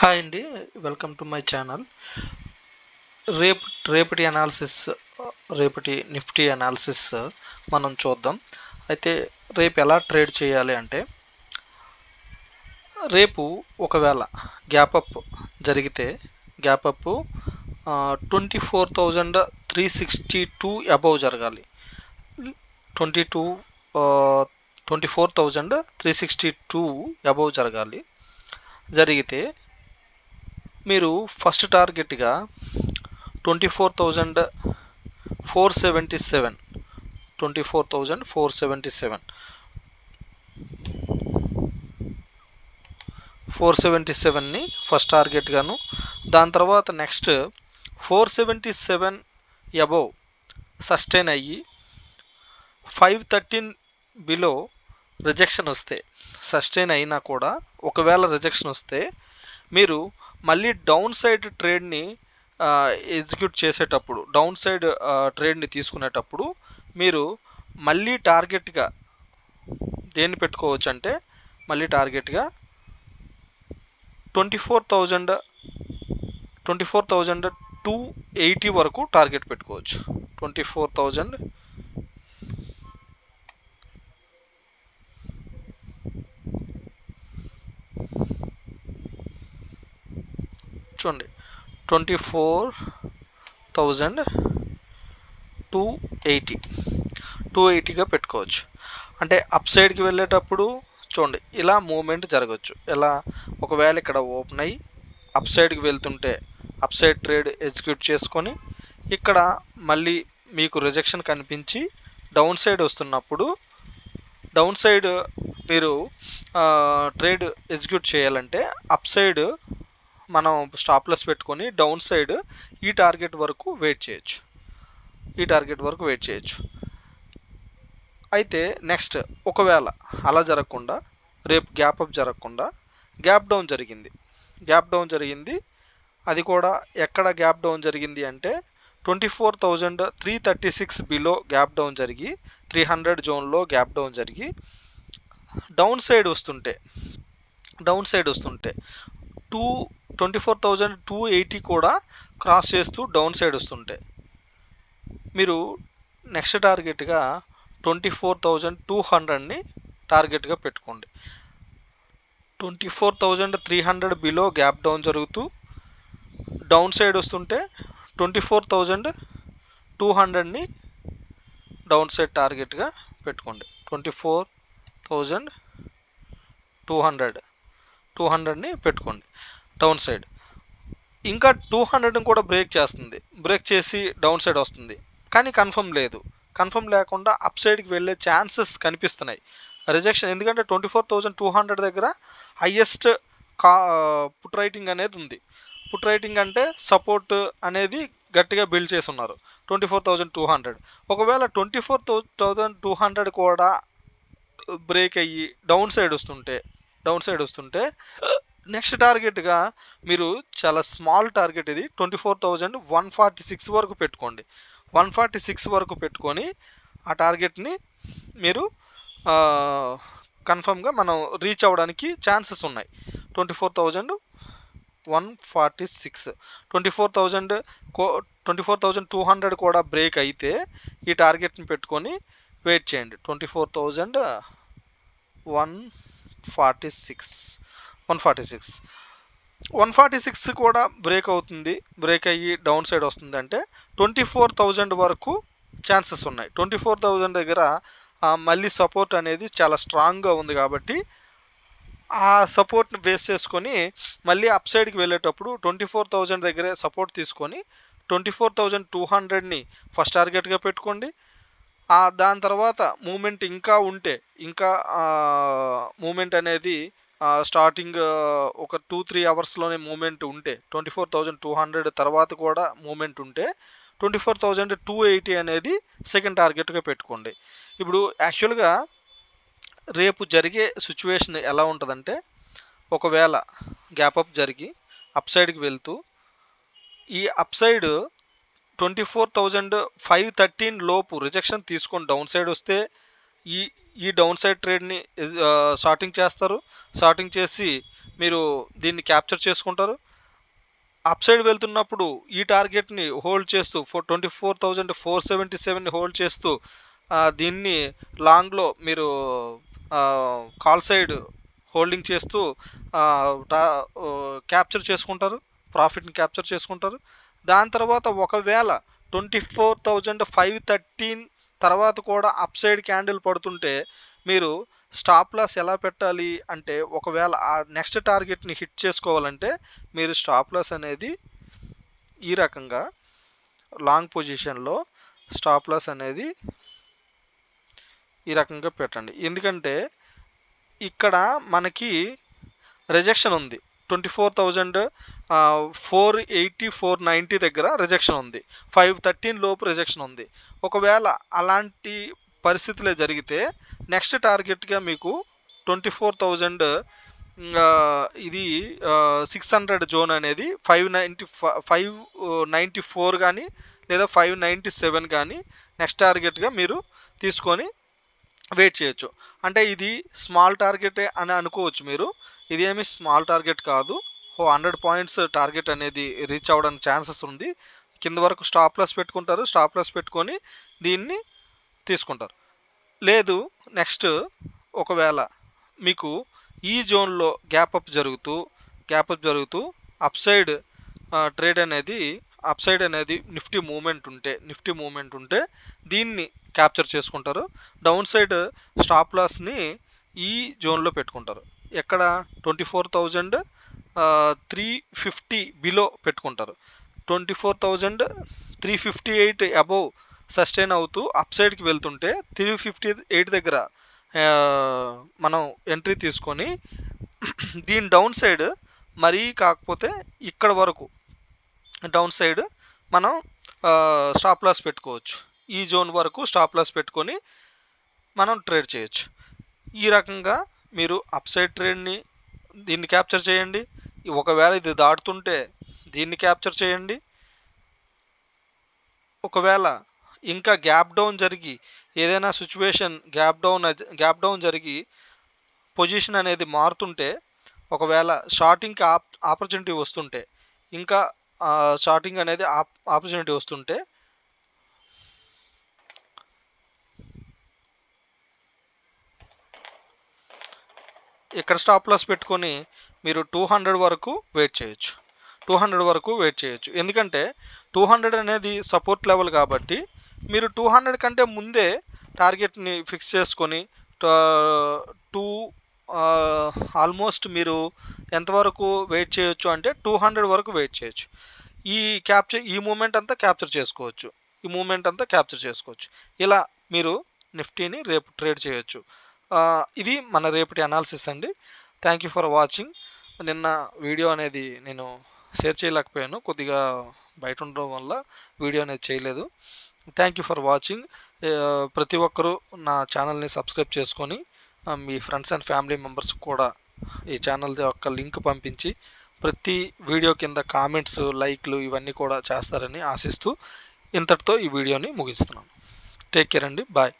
Hi అండి. Welcome to my channel. రేపు రేపటి అనాలిసిస్ రేపటి నిఫ్టీ అనాలిసిస్ మనం చూద్దాం. అయితే రేపు ఎలా ట్రేడ్ చేయాలి అంటే, రేపు ఒకవేళ గ్యాప్ అప్ జరిగితే గ్యాప్ అప్ 24,362 అబవ్ జరగాలి. 24,362 అబవ్ జరగాలి. జరిగితే మీరు ఫస్ట్ టార్గెట్గా 24,477 477ని ఫస్ట్ టార్గెట్గాను, దాని తర్వాత నెక్స్ట్ 477 అబవ్ సస్టైన్ అయ్యి 513 బిలో రిజెక్షన్ వస్తే, సస్టైన్ అయినా కూడా ఒకవేళ రిజెక్షన్ వస్తే మీరు మళ్ళీ డౌన్ సైడ్ ట్రేడ్ని ఎగ్జిక్యూట్ చేసేటప్పుడు, డౌన్ సైడ్ ట్రేడ్ని తీసుకునేటప్పుడు మీరు మళ్ళీ టార్గెట్గా దేన్ని పెట్టుకోవచ్చు అంటే, మళ్ళీ టార్గెట్గా 24,280 వరకు టార్గెట్ పెట్టుకోవచ్చు. 24,000 చూడండి, 24,280గా పెట్టుకోవచ్చు. అంటే అప్ సైడ్కి వెళ్ళేటప్పుడు చూడండి ఇలా మూమెంట్ జరగచ్చు. ఎలా, ఒకవేళ ఇక్కడ ఓపెన్ అయ్యి అప్ సైడ్కి వెళ్తుంటే అప్ సైడ్ ట్రేడ్ ఎగ్జిక్యూట్ చేసుకొని ఇక్కడ మళ్ళీ మీకు రిజెక్షన్ కనిపించి డౌన్ సైడ్ వస్తున్నప్పుడు, డౌన్ సైడ్ మీరు ట్రేడ్ ఎగ్జిక్యూట్ చేయాలంటే అప్ సైడ్ మనం స్టాప్లెస్ పెట్టుకొని డౌన్ సైడ్ ఈ టార్గెట్ వరకు వెయిట్ చేయొచ్చు. అయితే నెక్స్ట్ ఒకవేళ అలా జరగకుండా, రేపు గ్యాప్ అప్ జరగకుండా గ్యాప్ డౌన్ జరిగింది. అది కూడా ఎక్కడ గ్యాప్ డౌన్ జరిగింది అంటే 24,336 బిలో గ్యాప్ డౌన్ జరిగి 300 జోన్లో గ్యాప్ డౌన్ జరిగి డౌన్ సైడ్ వస్తుంటే 24,280 కూడా క్రాస్ చేస్తూ డౌన్ సైడ్ వస్తుంటే మీరు నెక్స్ట్ టార్గెట్గా 24,200ని టార్గెట్గా పెట్టుకోండి. 24,300 బిలో గ్యాప్ డౌన్ జరుగుతూ డౌన్ సైడ్ వస్తుంటే 24,200ని డౌన్ సైడ్ టార్గెట్గా పెట్టుకోండి. 24,200ని పెట్టుకోండి డౌన్ సైడ్. ఇంకా 200ని కూడా బ్రేక్ చేసి డౌన్ సైడ్ వస్తుంది, కానీ కన్ఫర్మ్ లేకుండా అప్ సైడ్కి వెళ్ళే ఛాన్సెస్ కనిపిస్తున్నాయి. రిజెక్షన్, ఎందుకంటే 24,200 దగ్గర హయ్యెస్ట్ పుట్ రైటింగ్ అనేది ఉంది. పుట్ రైటింగ్ అంటే సపోర్ట్ అనేది గట్టిగా బిల్డ్ చేసి ఉన్నారు 24,200. ఒకవేళ 24,200 కూడా బ్రేక్ అయ్యి డౌన్ సైడ్ వస్తుంటే నెక్స్ట్ టార్గెట్గా మీరు చాలా స్మాల్ టార్గెట్, ఇది 24,146 వరకు పెట్టుకోండి. 146 వరకు పెట్టుకొని ఆ టార్గెట్ని మీరు కన్ఫర్మ్గా మనం రీచ్ అవ్వడానికి ఛాన్సెస్ ఉన్నాయి. 24,146, 24,200 కూడా బ్రేక్ అయితే ఈ టార్గెట్ని పెట్టుకొని వెయిట్ చేయండి. 146 కూడా బ్రేక్ అయ్యి డౌన్ సైడ్ వస్తుంది అంటే 24,000 వరకు ఛాన్సెస్ ఉన్నాయి. 24,000 దగ్గర మళ్ళీ సపోర్ట్ అనేది చాలా స్ట్రాంగ్గా ఉంది కాబట్టి ఆ సపోర్ట్ని బేస్ చేసుకొని మళ్ళీ అప్ సైడ్కి వెళ్ళేటప్పుడు 24,000 దగ్గరే సపోర్ట్ తీసుకొని 24,200ని ఫస్ట్ టార్గెట్గా పెట్టుకోండి. దాని తర్వాత మూమెంట్ ఇంకా మూమెంట్ అనేది స్టార్టింగ్ ఒక 2-3 అవర్స్లోనే మూమెంట్ ఉంటే, 24,200 తర్వాత కూడా మూమెంట్ ఉంటే 24,280 అనేది సెకండ్ టార్గెట్గా పెట్టుకోండి. ఇప్పుడు యాక్చువల్గా రేపు జరిగే సిచ్యువేషన్ ఎలా ఉంటుందంటే, ఒకవేళ గ్యాప్ అప్ జరిగి అప్ సైడ్కి వెళ్తూ ఈ అప్ సైడ్ 24,513 లోపు రిజెక్షన్ తీసుకొని డౌన్ సైడ్ వస్తే ఈ డౌన్ సైడ్ ట్రేడ్ని షార్టింగ్ చేస్తారు. షార్టింగ్ చేసి మీరు దీన్ని క్యాప్చర్ చేసుకుంటారు. అప్ సైడ్ వెళ్తున్నప్పుడు ఈ టార్గెట్ని హోల్డ్ చేస్తూ 24,477ని హోల్డ్ చేస్తూ దీన్ని లాంగ్లో మీరు కాల్ సైడ్ హోల్డింగ్ చేస్తూ క్యాప్చర్ చేసుకుంటారు, ప్రాఫిట్ని క్యాప్చర్ చేసుకుంటారు. దాని తర్వాత ఒకవేళ 24,513 తర్వాత కూడా అప్ సైడ్ క్యాండిల్ పడుతుంటే మీరు స్టాప్ లాస్ ఎలా పెట్టాలి అంటే, ఒకవేళ ఆ నెక్స్ట్ టార్గెట్ని హిట్ చేసుకోవాలంటే మీరు స్టాప్ లాస్ అనేది ఈ రకంగా లాంగ్ పొజిషన్లో స్టాప్ లాస్ అనేది ఈ రకంగా పెట్టండి. ఎందుకంటే ఇక్కడ మనకి రిజెక్షన్ ఉంది. 24,480 490 దగ్గర రిజెక్షన్ ఉంది. 513 లోపు రిజెక్షన్ ఉంది. ఒకవేళ అలాంటి పరిస్థితులే జరిగితే నెక్స్ట్ టార్గెట్గా మీకు 24,000 ఇది 600 జోన్ అనేది 594 కానీ లేదా 597 కానీ నెక్స్ట్ టార్గెట్గా మీరు తీసుకొని వెయిట్ చేయొచ్చు. అంటే ఇది స్మాల్ టార్గెటే అని అనుకోవచ్చు మీరు. ఇది ఏమి స్మాల్ టార్గెట్ కాదు. 100 పాయింట్స్ టార్గెట్ అనేది రీచ్ అవ్వడానికి ఛాన్సెస్ ఉంది. కింద వరకు స్టాప్ లాస్ పెట్టుకుంటారు. స్టాప్ లాస్ పెట్టుకొని దీన్ని తీసుకుంటారు. లేదు నెక్స్ట్ ఒకవేళ మీకు ఈ జోన్లో గ్యాప్ అప్ జరుగుతూ అప్ సైడ్ ట్రేడ్ అనేది అప్ సైడ్ అనేది నిఫ్టీ మూమెంట్ ఉంటే దీన్ని క్యాప్చర్ చేసుకుంటారు. డౌన్ సైడ్ స్టాప్ లాస్ని ఈ జోన్లో పెట్టుకుంటారు. ఎక్కడ 24,350 బిలో పెట్టుకుంటారు. 24,358 అబోవ్ సస్టైన్ అవుతూ అప్ సైడ్కి వెళ్తుంటే 358 దగ్గర మనం ఎంట్రీ తీసుకొని దీని డౌన్ సైడ్ మరీ కాకపోతే ఇక్కడ వరకు డౌన్ సైడ్ మనం స్టాప్ లాస్ పెట్టుకోవచ్చు. ఈ జోన్ వరకు స్టాప్ లాస్ పెట్టుకొని మనం ట్రేడ్ చేయొచ్చు. ఈ రకంగా మీరు అప్ సైడ్ ట్రేడ్ని దీన్ని క్యాప్చర్ చేయండి. ఒకవేళ ఇది దాటుతుంటే దీన్ని క్యాప్చర్ చేయండి. ఒకవేళ ఇంకా గ్యాప్ డౌన్ జరిగి ఏదైనా సిచ్యువేషన్ గ్యాప్ డౌన్ జరిగి పొజిషన్ అనేది మారుతుంటే, ఒకవేళ షార్టింగ్కి ఆపర్చునిటీ వస్తుంటే, ఇంకా షార్టింగ్ అనేది ఆపర్చునిటీ వస్తుంటే ఇక్కడ స్టాప్ లాస్ పెట్టుకొని మీరు 200 వరకు వెయిట్ చేయొచ్చు. ఎందుకంటే 200 అనేది సపోర్ట్ లెవెల్ కాబట్టి మీరు 200 కంటే ముందే టార్గెట్ని ఫిక్స్ చేసుకొని ఆల్మోస్ట్ మీరు ఎంతవరకు వెయిట్ చేయొచ్చు అంటే 200 వరకు వెయిట్ చేయొచ్చు. ఈ మూమెంట్ అంతా క్యాప్చర్ చేసుకోవచ్చు. ఇలా మీరు నిఫ్టీని రేపు ట్రేడ్ చేయొచ్చు. ఇది మన రేపటి అనాలిసిస్ అండి. Thank you for watching. నిన్న వీడియో అనేది నేను షేర్ చేయలేకపోయాను, కొద్దిగా బయట ఉండడం వల్ల వీడియో అనేది చేయలేదు. Thank you for watching. ప్రతి ఒక్కరూ నా ఛానల్ని సబ్స్క్రైబ్ చేసుకొని మీ ఫ్రెండ్స్ అండ్ ఫ్యామిలీ మెంబర్స్ కూడా ఈ ఛానల్ యొక్క లింక్ పంపించి ప్రతి వీడియో కింద కామెంట్స్, లైక్లు ఇవన్నీ కూడా చేస్తారని ఆశిస్తూ ఇంతటితో ఈ వీడియోని ముగిస్తున్నాను. టేక్ కేర్ అండి. బాయ్.